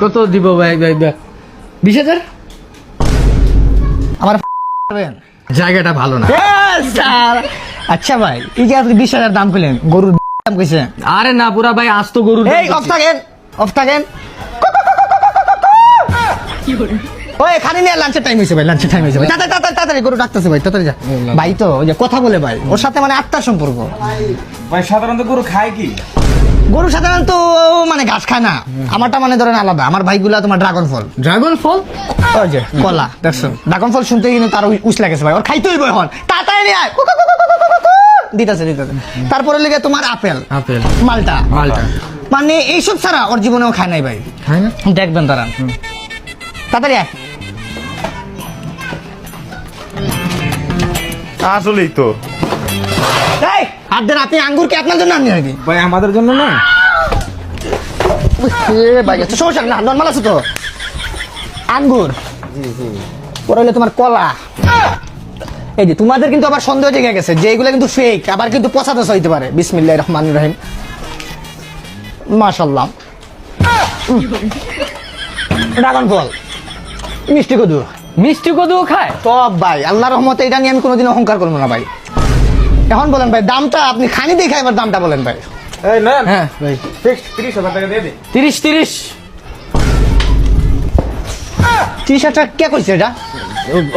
কত দিব ভাই? 20,000? আমার জায়গাটা ভালো না। আচ্ছা ভাই, এই যে আপনি 20,000 দাম কইলেন, গরুর দাম কইছে? আরে না পুরা ভাই, আজ তো গরুর এই অফ থাকেন। ওই এখানে নিয়ে লাঞ্চের টাইম হয়েছে ভাই, ভাই। তাড়াতাড়ি গরু ডাকতেছে ভাই, তাড়াতাড়ি যা। ভাই তো ওই যে কথা বলে ভাই, ওর সাথে মানে আত্মার সম্পর্ক। ভাই সাধারণত গরু খায় কি? গরু সাধারণত মানে ঘাস খায় না, আমারটা মানে ধরেন আলাদা। আমার ভাইগুলা তোমার ড্রাগন ফল। ওই যে কলা দেখছো, ড্রাগন ফল শুনতে কিন্তু তার উস লাগেছে ভাই, ওর খাইতে হইব এখন। তাড়াতাড়ি নিয়ে আয়। দিতেছে। তারপরে লেগে তোমার আপেল, মালটা। মানে এইসব ছাড়া ওর জীবনেও খায় নাই ভাই। খায় না? দেখবেন তারা। তাড়াতাড়ি আয়। আসলেই তো এই হাত দেন, আপনি আঙ্গুর কি আপনার জন্য আননি নাকি? ভাই আমাদের জন্য না। ভাই আচ্ছা, সমস্যা না, নর্মাল আছে তো। আঙ্গুর পরে হলে তোমার কলা। এই যে তোমাদের কিন্তু আবার সন্দেহ জেগে গেছে যে এগুলো কিন্তু ফেক, আবার কিন্তু পচাতে হইতে পারে। বিসমিল্লাহির রহমানির রহিম। মাশাআল্লাহ। ড্রাগন ফল, মিষ্টি কদু খায় সব ভাই। আল্লাহর রহমতে এটা নিয়ে আমি কোনোদিন অহংকার করবো না ভাই। এখন বলেন ভাই দামটা, আপনি খানি দেখে এবার দামটা বলেন ভাই। এই না হ্যাঁ ভাই, ফিক্সড 30,000 টাকা দিয়ে দে। 30 30,000 টাকা কে কইছে এটা?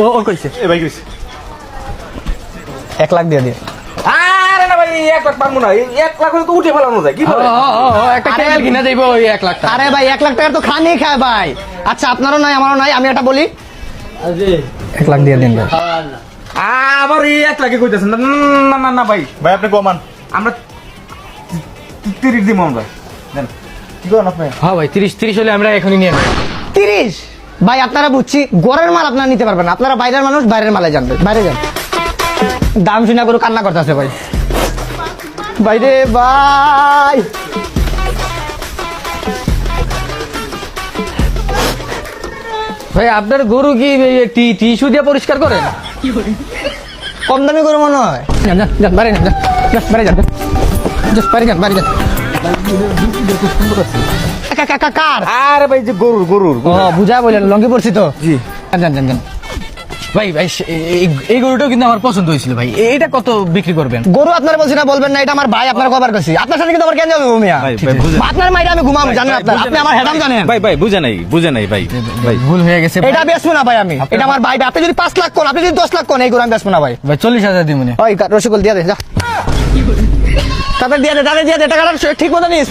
ও কইছে। এই ভাই কইছে 1 লাখ দিয়ে দিয়ে। আরে না ভাই 1 লাখ পারবো না, 1 লাখ হলে তো উঠে ফেলানো যায়। কি বলে? একটা ক্যামেল কিনা দেব ওই 1 লাখ টাকা। আরে ভাই 1 লাখ টাকা তো খানি খায় ভাই। আচ্ছা আপনারও নাই আমারও নাই, আমি এটা বলি 1 লাখ দিয়ে দিন ভাই। আবার এই 1 লাখে কইতাছেন? না ভাই আপনি কমান, আমরা 30 দিমু আমরা। দেন কি করেন আপনি? হ্যাঁ ভাই, 30 হলে আমরা এখনই নিয়ে নেব। 30 ভাই আপনারা বুঝছি গড়ের মাল আপনারা নিতে পারবেন না, আপনারা বাইরের মানুষ, বাইরের মালে যান, বাইরে যান। দাম শুনে করে কান্না করতেছে ভাই। বাইরে ভাই ভাই আপনার গরু কি টিস্যু দিয়ে পরিষ্কার করেন? কম দামি গরু মনে হয়। যান বাইরে যান, বাইরে যান, বাইরে যান। কার? আরে ভাই যে গরুর ও বুঝা বললেন, লঙ্গি পড়ছি তো। জি। যান। ভাই এই গরুটাও কিন্তু আমার পছন্দ হয়েছিল ভাই। এটা কত বিক্রি করবেন? গরু আপনার বলছি না, বলবেন না, এটা আমার ভাই, আপনার কবার করছি। আপনার সাথে কিন্তু আমার কেন যাবে মিয়া? আপনার মাইরে আমি ঘুমাবো জানেন, আপনি আমার হেডাম জানেন। ভাই বুঝে নাই ভাই ভুল হয়ে গেছে। এটা বেচবো না ভাই আমি, এটা আমার ভাই। আপনি যদি 5 লাখ কোন, আপনি যদি 10 লাখ কোন, এই গরু আমি বেচবো না ভাই। ভাই 40,000 দিই মনে। ওই রসগোল দিয়ে দে, যা তাদের দিয়ে দে, টাকাটা ঠিক মতো নিস।